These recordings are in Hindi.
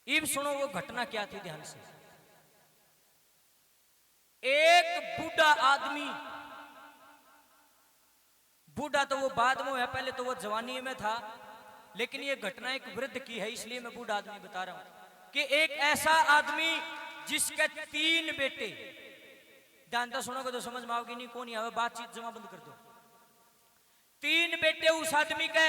इब सुनो वो घटना क्या थी ध्यान से। एक बूढ़ा आदमी, बूढ़ा तो वो बाद में है, पहले तो वो जवानी में था, लेकिन ये घटना एक वृद्ध की है इसलिए मैं बूढ़ा आदमी बता रहा हूं कि एक ऐसा आदमी जिसके 3 बेटे, ध्यान तो सुनोगे तो समझ में आओगी नहीं, कौन यहाँ बातचीत जमा बंद कर दो। 3 बेटे उस आदमी के,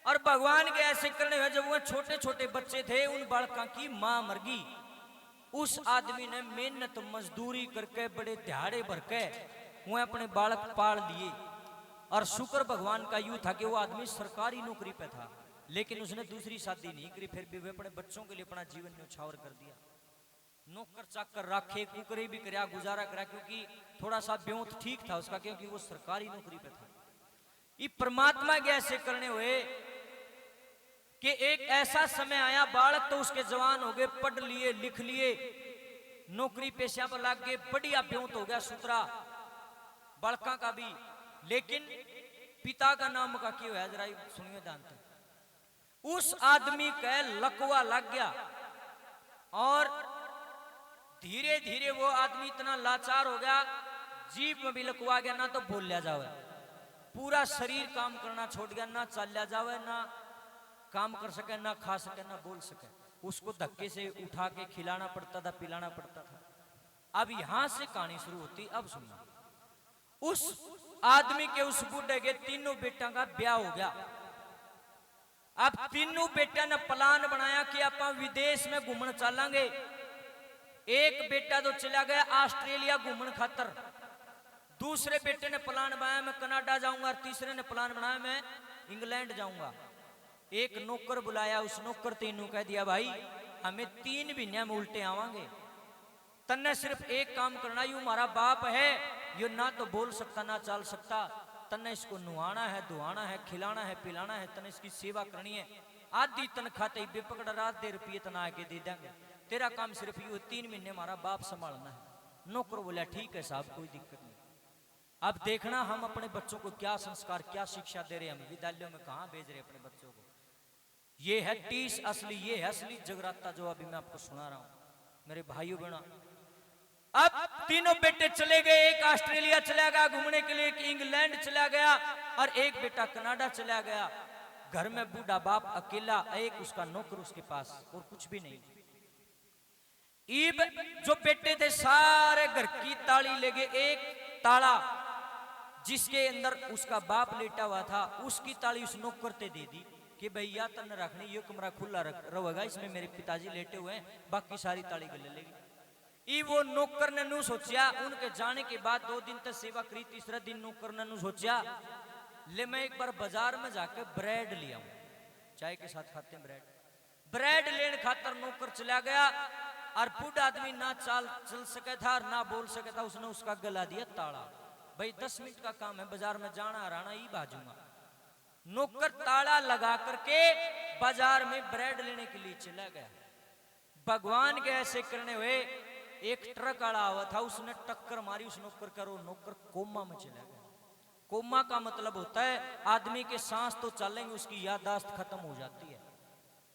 और भगवान के ऐसे करने हुए जब वो छोटे छोटे बच्चे थे उन बालकों की मां मर गई। उस आदमी ने मेहनत मजदूरी करके बड़े दिहाड़े भर के वो अपने बालक पाल लिए, और शुक्र भगवान का यूं था कि वो आदमी सरकारी नौकरी पे था, लेकिन उसने दूसरी शादी नहीं करी, फिर भी वे अपने बच्चों के लिए अपना जीवन न्यौछावर कर दिया। नौकर चाकर रखे, कुकरी भी कराया, गुजारा करा, क्योंकि थोड़ा सा ब्योंत ठीक था उसका, क्योंकि वो सरकारी नौकरी पे था। ये परमात्मा के ऐसे करने हुए कि एक ऐसा समय आया, बालक तो उसके जवान हो गए, पढ़ लिए लिख लिए, नौकरी पेशा पर लग गए, बढ़िया ब्योंत हो गया सुतरा बालका का भी, लेकिन पिता का नाम का क्यों है जरा सुनिए ध्यान से। उस आदमी का लकवा लग गया और धीरे धीरे वो आदमी इतना लाचार हो गया, जीभ में भी लकवा गया, ना तो बोल लिया जावे, पूरा शरीर काम करना छोड़ गया, ना चल लिया जावे, ना काम कर सके, ना खा सके, ना बोल सके। उसको धक्के से उठा के खिलाना पड़ता था, पिलाना पड़ता था। अब यहां से कहानी शुरू होती, अब सुनना। उस आदमी के, उस बूढ़े के 3 बेटा का ब्याह हो गया। अब 3 बेटा ने प्लान बनाया कि आप विदेश में घूमने चलेंगे। एक बेटा तो चला गया ऑस्ट्रेलिया घूमने खातर, दूसरे बेटे ने प्लान बनाया मैं कनाडा जाऊंगा, और तीसरे ने प्लान बनाया मैं इंग्लैंड जाऊंगा। एक नौकर बुलाया, उस नौकर तीनों कह दिया भाई हमें 3 महीने में उल्टे आवांगे, तन्ने सिर्फ एक काम करना, यू हमारा बाप है, ये ना तो बोल सकता ना चल सकता, तन्ने इसको नुहाना है, धुआना है, खिलाना है, पिलाना है, तन्ने इसकी सेवा करनी है, आधी तनख्वाह ते बेपकड़ रात दे रुपये तना आके दे देंगे, तेरा काम सिर्फ यू 3 महीने हमारा बाप संभालना है। नौकर बोला ठीक है साहब कोई दिक्कत नहीं। अब देखना हम अपने बच्चों को क्या संस्कार, क्या शिक्षा दे रहे हैं, हम विद्यालयों में कहाँ भेज रहे हैं अपने बच्चों को। ये है टीस असली, ये है असली जगराता जो अभी मैं आपको सुना रहा हूं मेरे भाइयों बहनों। अब 3 बेटे चले गए, एक ऑस्ट्रेलिया चला गया घूमने के लिए, एक इंग्लैंड चला गया, और एक बेटा कनाडा चला गया। घर में बूढ़ा बाप अकेला, एक उसका नौकर उसके पास, और कुछ भी नहीं। ईब जो बेटे थे सारे घर की ताली ले गए, एक ताला जिसके अंदर उसका बाप लेटा हुआ था उसकी ताली उस नौकर ते दे दी कि भैया तन रखनी, ये कमरा खुला रहेगा, इसमें मेरे पिताजी लेटे हुए हैं, बाकी सारी ताली गले लेगी। वो नौकर ने नू सोचा, उनके जाने के बाद 2 दिन तक सेवा करी, तीसरा दिन नौकर ने नू सोचा ले मैं एक बार बाजार में जाकर ब्रेड लिया हूं, चाय के साथ खाते हैं ब्रेड लेने खातर नौकर चला गया, और बूढ़ा आदमी ना चल सके था और ना बोल सके था, उसने उसका गला दिया ताला। भाई 10 मिनट का काम है, बाजार में जाना रहना ही बाजूंगा। नौकर ताला लगा करके बाजार में ब्रेड लेने के लिए चला गया। भगवान के ऐसे करने हुए एक ट्रक आड़ा हुआ था, उसने टक्कर मारी उस नौकर का, वो नौकर कोमा में चला गया। कोमा का मतलब होता है आदमी के सांस तो चलेंगे, उसकी याददाश्त खत्म हो जाती है,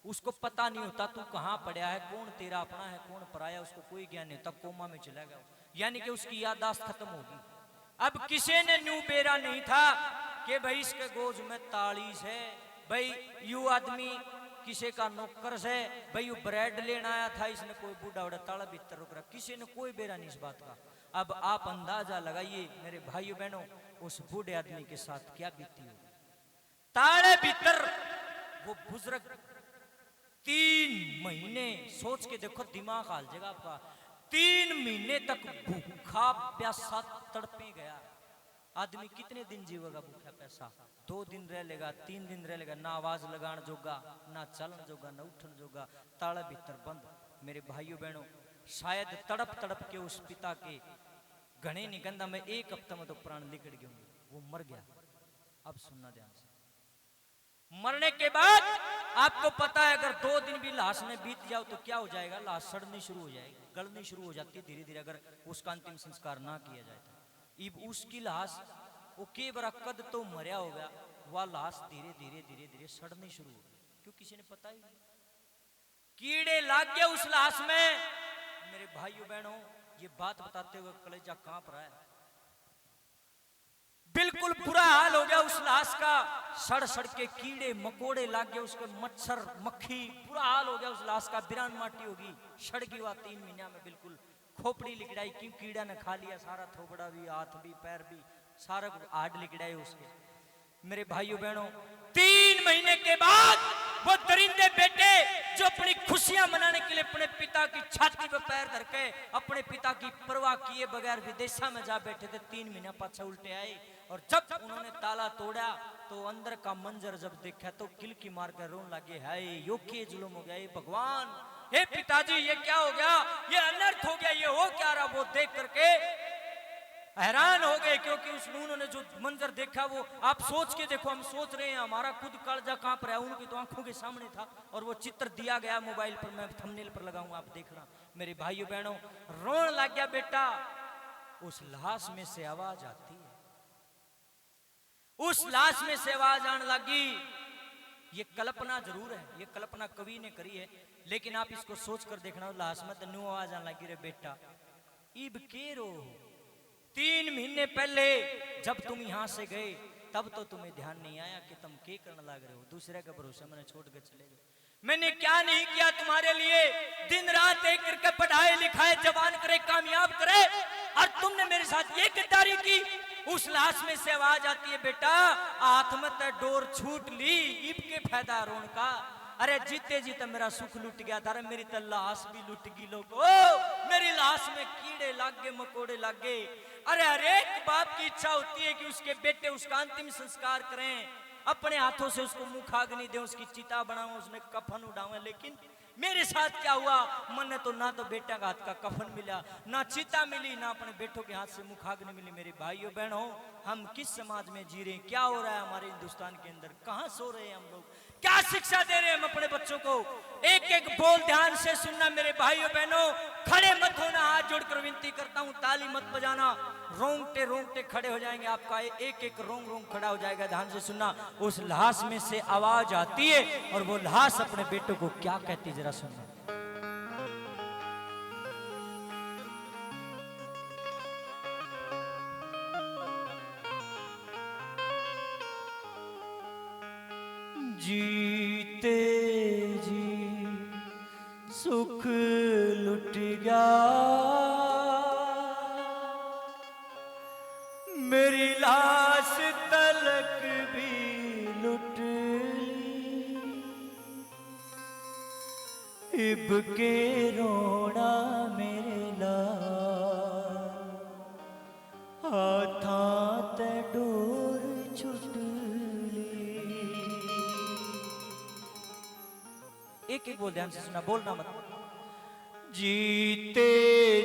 उसको पता नहीं होता तू कहां पड़ा है, कौन तेरा अपना है कौन पराया, उसको कोई ज्ञान नहीं होता, कोमा में चला गया, यानी कि उसकी याददाश्त खत्म होगी। अब किसी ने न्यू बेरा नहीं था कि भाई इसके गोज में ताली से, भाई यू आदमी किसी का नौकर से, भाई यू ब्रेड लेना आया था, इसने कोई बूढ़ा बड़ा ताला भीतर रुक रहा, किसी ने कोई बेरा नहीं इस बात का। अब आप अंदाजा लगाइए मेरे भाइयों बहनों उस बूढ़े आदमी के साथ क्या बीती होगी। ताले भीतर वो बुजुर्ग 3 महीने, सोच के देखो दिमाग हाल जाएगा आपका, 3 महीने तक भूखा प्यासा तड़पी गया। आदमी कितने दिन जीवेगा भूखा प्यासा? 2 दिन रह लेगा, 3 दिन रह लेगा, ना आवाज लगान जोगा, ना चलन जोगा, ना उठन जोगा, ताला भीतर बंद। मेरे भाइयों बहनों शायद तड़प तड़प के उस पिता के घने निगंधा में 1 हफ्ते में तो प्राण निकल गए होंगे, वो मर गया। अब सुनना ध्यान से, मरने के बाद आपको पता है अगर 2 दिन भी लाश में बीत जाओ तो क्या हो जाएगा, लाश सड़नी शुरू हो जाएगी, गलनी शुरू हो जाती है धीरे धीरे, अगर उसका अंतिम संस्कार ना किया जाए तो। इब उसकी लाश वो के बरा कद तो मरिया हो गया, वह लाश धीरे धीरे धीरे धीरे सड़नी शुरू हो गई, क्यों किसी ने पता ही नहीं। कीड़े लाग गए उस लाश में। मेरे भाइयों बहनों, ये बात बताते हुए कलेजा कांप रहा है। बिल्कुल बुरा हाल हो गया उस लाश का। सड़ सड़ के कीड़े मकोड़े लाग गए उसके, मच्छर मक्खी, बुरा हाल हो गया उस लाश का। बिरान माटी होगी, सड़गी हुआ 3 महीना में, बिल्कुल खोपड़ी लिकड़ाई, क्यों कीड़ा ने खा लिया सारा, थोबड़ा भी, हाथ भी, पैर भी, सारा हाड लिकड़ाए उसके। मेरे भाइयों बहनों, 3 महीने के बाद वो दरिंदे बेटे जो अपनी खुशियां मनाने के लिए अपने पिता की छाती पर पैर धर के अपने पिता की परवाह किए बगैर विदेशा में जा बैठे थे, 3 महीना पाछे उल्टे आए। और जब उन्होंने ताला तोड़ा तो अंदर का मंजर जब देखा तो किलकी मार कर रोने लगे, हाय यो के जुल्म हो गया, ये भगवान, हे पिताजी ये क्या हो गया, ये अनर्थ हो गया, ये हो क्या रहा। वो देख करके हैरान हो गए, क्योंकि उन्होंने जो मंजर देखा वो आप सोच के देखो, हम सोच रहे हैं हमारा खुद कालजा कांप रहा है, उनकी तो आंखों के सामने था। और वो चित्र दिया गया मोबाइल पर, मैं थंबनेल पर लगाऊंगा, आप देखना। मेरे भाइयों बहनों, रोने लग गया बेटा। उस लाश में से आवाज आती है, उस लाश में से आवाज आने लगी। ये कल्पना जरूर है, ये कल्पना कवि ने करी है, लेकिन आप इसको सोच कर देखना। लाश में तो न्यू आवाज आने लगी, रे बेटा इब के रो, 3 महीने पहले जब तुम यहां से गए तब तो तुम्हें ध्यान नहीं आया कि तुम क्या करने लग रहे हो, दूसरे का भरोसा मैंने छोड़ के चले गए। मैंने क्या नहीं किया तुम्हारे लिए, दिन रात एक करके पढ़ाए लिखाए जवान करे, कामयाब करे, और तुमने मेरे साथ ये गद्दारी की। उस लाश में से आवाज आती है, बेटा हाथ में तो डोर छूट ली, इब के फायदा रोन का। अरे जीते जीते मेरा सुख लुट गया था, अरे मेरी तो लाश भी लुट गई लोगो, मेरी लाश में कीड़े लाग गए, मकोड़े लाग गए। अरे हर एक बाप की इच्छा होती है कि उसके बेटे उसका अंतिम संस्कार करें, अपने हाथों से उसको मुखाग्नि दें, उसकी चिता बनाओ, उसमें कफन उड़ाओ। लेकिन मेरे साथ क्या हुआ, मैंने तो ना तो बेटा का हाथ का कफन मिला, ना चिता मिली, ना अपने बेटों के हाथ से मुखाग्नि मिली। मेरे भाइयों बहनों, हम किस समाज में जी रहे हैं, क्या हो रहा है हमारे हिंदुस्तान के अंदर, कहां सो रहे हैं हम लोग, क्या शिक्षा दे रहे हैं हम अपने बच्चों को। एक एक बोल ध्यान से सुनना मेरे भाइयों बहनों, खड़े मत होना, हाथ जोड़कर विनती करता हूं, ताली मत बजाना, रोंगटे रोंगटे खड़े हो जाएंगे, आपका एक एक रोंग रोंग खड़ा हो जाएगा। ध्यान से सुनना, उस लाश में से आवाज आती है और वो लाश अपने बेटों को क्या कहती, जरा सुनना। जीते जी सुख लुट गया, मेरी लाश तलक भी लुट ली, इब के रोना मेरे लाल, हाथां ते डोर छुट ली। एक एक बोल ध्यान से सुना, बोलना मत। जीते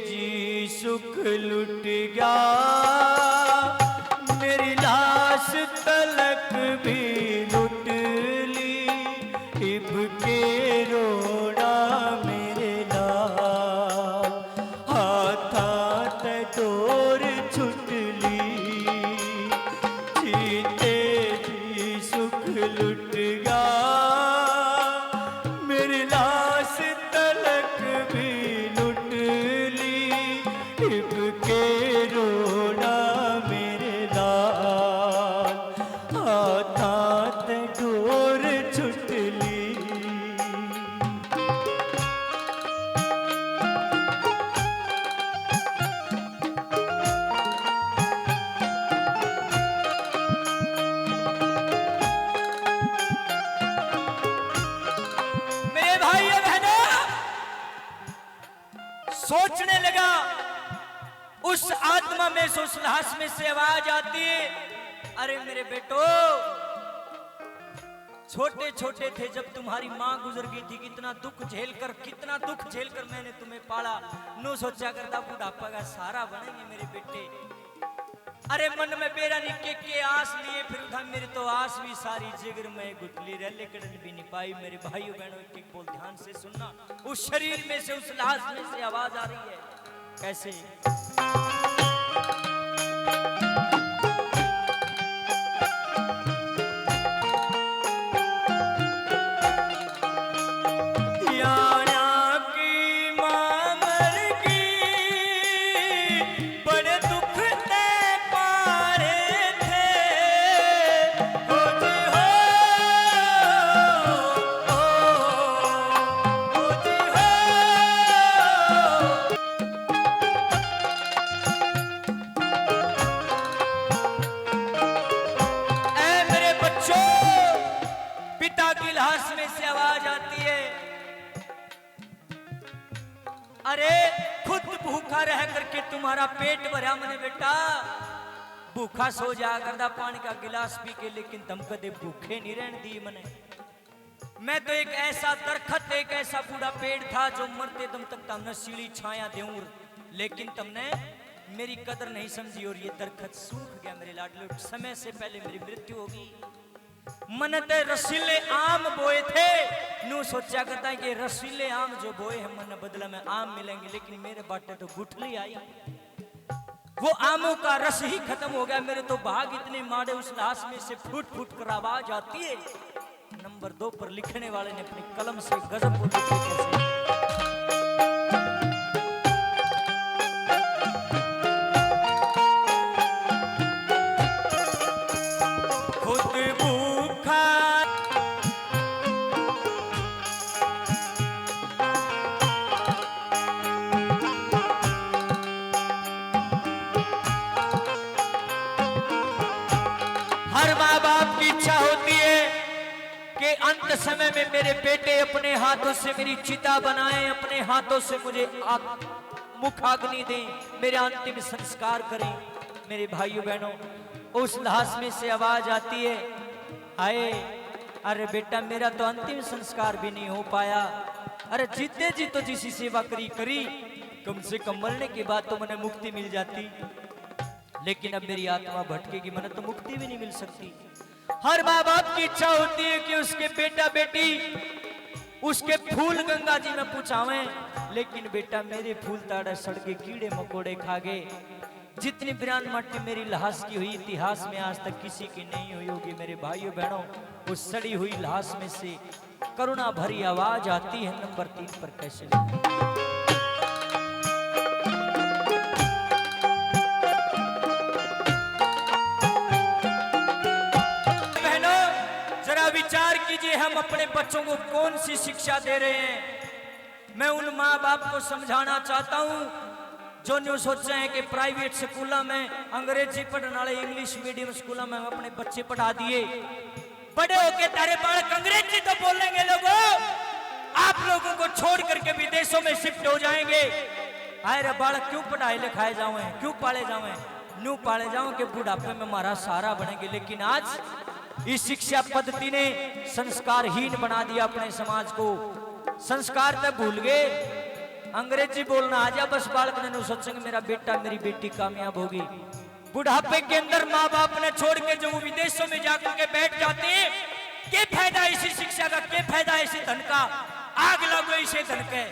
जी सुख लुट गया, मेरी लाश तलक भी लुट ली, इब के रोना मेरे लाल, हाथां ते डोर छुट ली, जीते जी सुख लुट गया, मेरी लाश तलक भी लुट ली, इब के रोना मेरे लाल, हाथां ते डोर छुट ली। मेरे भाई बहनों, सोचने लगा, उस आत्मा में से, उस लाश में से आवाज आती है, अरे मेरे बेटो छोटे छोटे थे जब तुम्हारी माँ गुजर गई थी, कितना दुख झेलकर मैंने तुम्हें पाला, नो सोचा करता बुढ़ापा का सहारा बनेंगे मेरे बेटे। अरे मन में बेरा निके के आस लिए फिर था, मेरी तो आस भी सारी जिगर में गुठली रह, लेकिन भी नहीं पाई। मेरे भाइयों बहनों, एक एक बोल ध्यान से सुनना, उस शरीर में से, उस लाश में से आवाज आ रही है, कैसे? यार अरे खुद भूखा रह करके तुम्हारा पेट भरा मैंने बेटा, भूखा सो जा करदा पानी का गिलास पी के, लेकिन तुम कदे भूखे नहीं रहने दी मने। मैं तो एक ऐसा दरखत, एक ऐसा बूढ़ा पेड़ था जो मरते दम तक तुमने सीढ़ी छाया देऊं, लेकिन तुमने मेरी कदर नहीं समझी और ये दरखत सूख गया मेरे लाडले, समय से पहले मेरी मृत्यु होगी। मन ते रसीले आम बोए थे, नू सोचा करता है कि रसीले आम जो बोए हैं मन बदला में आम मिलेंगे, लेकिन मेरे बाटे तो गुठली आई, वो आमों का रस ही खत्म हो गया। मेरे तो भाग इतने मारे उस लाश में से फूट फूट कर आवाज आती है। नंबर 2 पर लिखने वाले ने अपनी कलम से गजब को लिखे कैसे। हर माँ बाप की इच्छा होती है कि अंत समय में मेरे बेटे अपने हाथों से मेरी चिता बनाएं, अपने हाथों से मुझे मुखाग्नि दें, मेरे अंतिम संस्कार करें। मेरे भाइयों बहनों, उस लाश में से आवाज आती है, आए अरे बेटा मेरा तो अंतिम संस्कार भी नहीं हो पाया। अरे जीते जी तो जिसी सेवा करी करी, कम से कम मरने के बाद तो मैंने मुक्ति मिल जाती, लेकिन अब मेरी आत्मा भटकेगी, मैंने तो मुक्ति भी नहीं मिल सकती। हर माँ बाप की इच्छा होती है कि उसके बेटा बेटी उसके फूल गंगा जी में पुछावें, लेकिन बेटा मेरे फूल ताड़े सड़के कीड़े मकोड़े खा गए। जितनी बिरान मट्टी मेरी लाश की हुई इतिहास में आज तक किसी की नहीं हुई होगी। मेरे भाइयों बहनों, उस सड़ी हुई लाश में से करुणा भरी आवाज आती है। नंबर 3 पर कैसे विचार कीजिए, हम अपने बच्चों को कौन सी शिक्षा दे रहे हैं। मैं उन माँ बाप को समझाना चाहता हूँ जो न्यू सोच रहे हैं कि प्राइवेट स्कूलों में अंग्रेजी पढ़ने वाले इंग्लिश मीडियम स्कूलों में अपने बच्चे पढ़ा दिए, बड़े होके तारे बालक अंग्रेजी तो बोलेंगे। लोगों, आप लोगों को छोड़ करके विदेशों में शिफ्ट हो जाएंगे। अरे बालक क्यों पढ़ाए लिखाए जाओ, क्यों पाले जाओ, न्यू पाले जाओ कि बुढ़ापे में हमारा सहारा बनेंगे। लेकिन आज इस शिक्षा पद्धति ने संस्कारहीन बना दिया अपने समाज को। संस्कार तक भूल गए, अंग्रेजी बोलना आ जा बस बालक ने सोचेंगे मेरा बेटा मेरी बेटी कामयाब होगी। बुढ़ापे के अंदर माँ बाप ने छोड़ के जो विदेशों में जाकर के बैठ जाते हैं, क्या फायदा इसी शिक्षा का, क्या फायदा इसी धन का, आग लगो इसे धन के।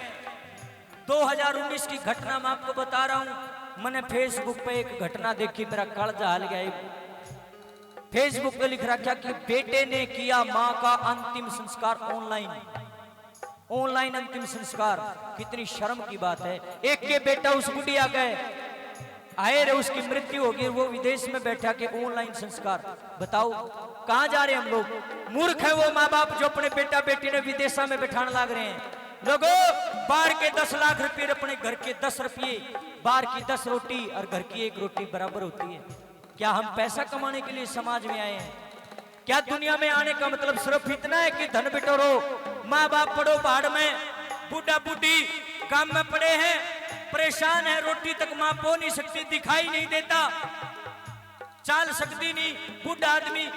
2019 की घटना मैं आपको बता रहा हूं। मैंने फेसबुक पे एक घटना देखी, मेरा कालजा हल गया। फेसबुक पे लिख रखा कि बेटे ने किया मां का अंतिम संस्कार ऑनलाइन अंतिम संस्कार। कितनी शर्म की बात है। एक के बेटा उस बुढ़िया गए, आए रे उसकी मृत्यु होगी, वो विदेश में बैठा के ऑनलाइन संस्कार। बताओ कहां जा रहे हैं हम लोग। मूर्ख है वो माँ बाप जो अपने बेटा बेटी ने विदेशा में बैठाने लग रहे हैं। लोगों, बाहर के 10 लाख रुपए अपने घर के 10 रुपये, बाहर की 10 रोटी और घर की 1 रोटी बराबर होती है। क्या हम पैसा कमाने के लिए समाज में आए हैं? क्या दुनिया में आने का मतलब सिर्फ इतना है कि धन बिटोरो, माँ बाप पड़ो पहाड़ में, बूढ़ा बूढ़ी काम में पड़े हैं, परेशान है, रोटी तक माँ पो नहीं सकती, दिखाई नहीं देता, चाल सकती नहीं। बूढ़ा आदमी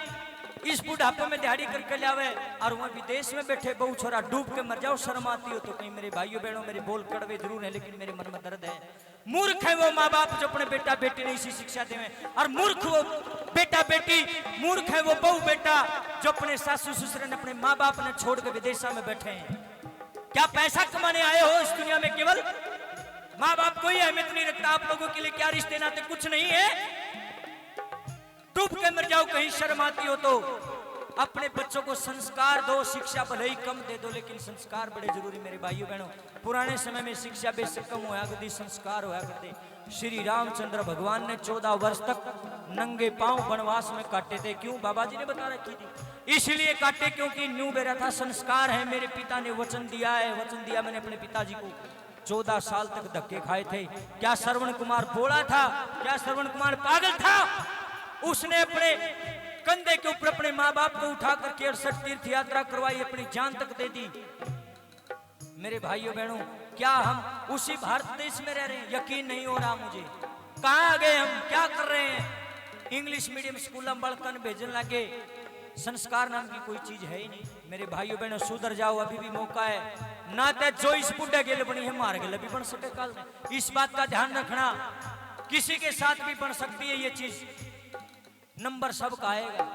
इस बुढ़ापे में दिहाड़ी करके लावे और वहां विदेश में बैठे बहु छोरा डूब के मर जाओ, शर्म आती हो तो कहीं। मेरे भाइयों बहनों, मेरे बोल कड़वे जरूर है लेकिन मेरे मन में दर्द है। मूर्ख है वो माँ बाप जो अपने बेटा बेटी ने इसी शिक्षा देवे, और मूर्ख वो बेटा बेटी, मूर्ख है वो बहू बेटा जो अपने सासू ससुर ने अपने माँ बाप ने छोड़ के विदेशा में बैठे हैं। क्या पैसा कमाने आए हो इस दुनिया में? केवल माँ बाप कोई अहमियत नहीं रखता आप लोगों के लिए। क्या रिश्ते नाते कुछ नहीं है? डूब के मर जाओ कहीं, शर्म आती हो तो। अपने बच्चों को संस्कार दो, शिक्षा भले ही कम दे दो लेकिन संस्कार बड़े जरूरी। मेरे भाइयों बहनों, पुराने समय में शिक्षा बेशक कम होया करती, संस्कार होया करते। श्री रामचंद्र भगवान ने 14 वर्ष तक नंगे पांव वनवास में काटे थे। क्यों? बाबा जी ने बता रखी थी। इसलिए काटे क्योंकि न्यू बेरा था, संस्कार है। मेरे पिता ने वचन दिया है, वचन दिया मैंने अपने पिताजी को। 14 साल तक धक्के खाए थे। क्या श्रवण कुमार बोला था? क्या श्रवण कुमार पागल था? उसने अपने कंधे के ऊपर अपने माँ बाप को उठा करके 68 तीर्थ यात्रा करवाई, अपनी जान तक दे दी। मेरे भाइयों बहनों, क्या हम उसी भारत देश में रह रहे हैं? यकीन नहीं हो रहा मुझे। कहाँ आ गए हम? क्या कर रहे हैं? इंग्लिश मीडियम स्कूल में बड़कन भेजने लगे। संस्कार नाम की कोई चीज है ही नहीं। मेरे भाइयों बहनों, सुधर जाओ, अभी भी मौका है। ना तो जो इस बुढ़े गेल बनी है मार गेल भी बन सके कल। इस बात का ध्यान रखना, किसी के साथ भी बन सकती है ये चीज। नंबर सबका आएगा,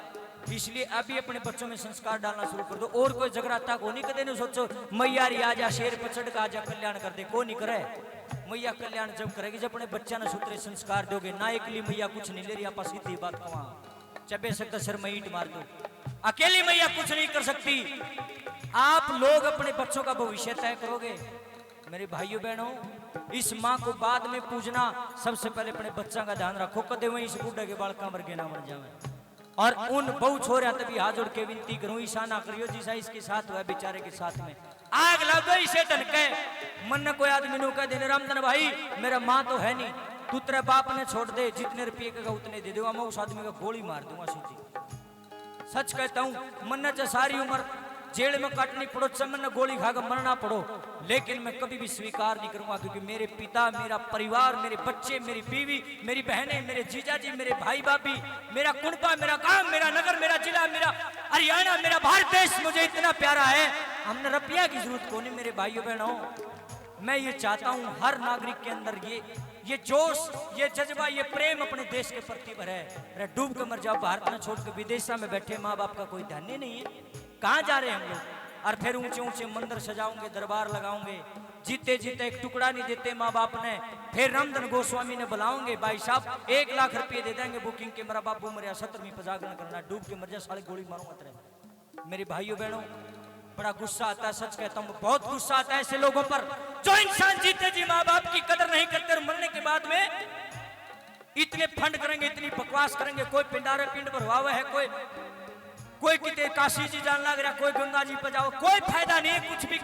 इसलिए अभी अपने बच्चों में संस्कार डालना शुरू कर दो। और कोई जगराता को नहीं कदे, नहीं सोचो मैया री आजा, शेर पचड़ का आजा, कल्याण कर दे। को नहीं करे। मैया कल्याण जब करेगी जब अपने बच्चा ने सूत्रे संस्कार दोगे ना। एक लिए मैया कुछ नहीं ले रही, आप सीधी बात कमा चबे सकता सिर में ईंट मार दो। अकेली मैया कुछ नहीं कर सकती। आप लोग अपने बच्चों का भविष्य तय करोगे। मेरे भाइयों बहनों, इस माँ को बाद में पूजना, सबसे पहले अपने बच्चा का ध्यान रखो। कदे वहीं इस बूढ़े के बाल कामर के ना बन जावे। और उन बहु छोरे तभी हाथ जोड़ के विनती करूं, ईसा ना करियो जिसा इसके साथ हुआ बेचारे के साथ में। आग लग गई से तनके मन ने कोई आदमी नु कह देने रामधन भाई मेरा माँ तो है नहीं, तू तेरे बाप ने छोड़ दे, जितने रुपये का उतने दे दूंगा, मैं उस आदमी का गोली मार दूंगा सीधी। सच कहता हूं, मन ने सारी उम्र जेल में काटनी पड़ो, चमन गोली खाकर मरना पड़ो, लेकिन मैं कभी भी स्वीकार नहीं करूंगा। क्योंकि मेरे पिता, मेरा परिवार, मेरे बच्चे, मेरी बीवी, मेरी बहनें, मेरे जीजा जी, मेरे भाई भाभी, मेरा कुनपा, मेरा गांव, मेरा नगर, मेरा जिला, मेरा हरियाणा, मेरा भारत देश मुझे इतना प्यारा है। हमने रुपया की जरूरत को नहीं। मेरे भाइयों बहनों, मैं ये चाहता हूं हर नागरिक के अंदर ये जोश, ये जज्बा, ये प्रेम अपने देश के प्रति भरे। अरे डूब के मर जाओ, भारत में छोड़ के विदेशा में बैठे माँ बाप का कोई ध्यान नहीं है। कहाँ जा रहे हैं हम लोग? और फिर ऊंचे ऊंचे मंदिर सजाओगे, दरबार लगाओगे, जीते जीते एक टुकड़ा नहीं देते माँ बाप ने। फिर रामधन गोस्वामी ने बुलाओगे, भाई साहब 1 लाख रुपये दे देंगे बुकिंग के, मेरा बाबू मरिया 17वीं पजागरण करना, डूब के मर जा, साले गोली मारूंगा तेरे। मेरे भाइयों बहनों, बड़ा गुस्सा आता है, सच कहता हूँ, बहुत गुस्सा आता है ऐसे लोगों पर जो इंसान जीते जी माँ बाप की कदर नहीं करते और मरने के बाद में इतने फंड करेंगे, इतनी बकवास करेंगे। कोई पिंडारे पिंड भरवा हुआ है, कोई कितने काशी जी जान लग रहा, कोई गंगा जी पर जाओ, कोई फायदा नहीं है कुछ भी।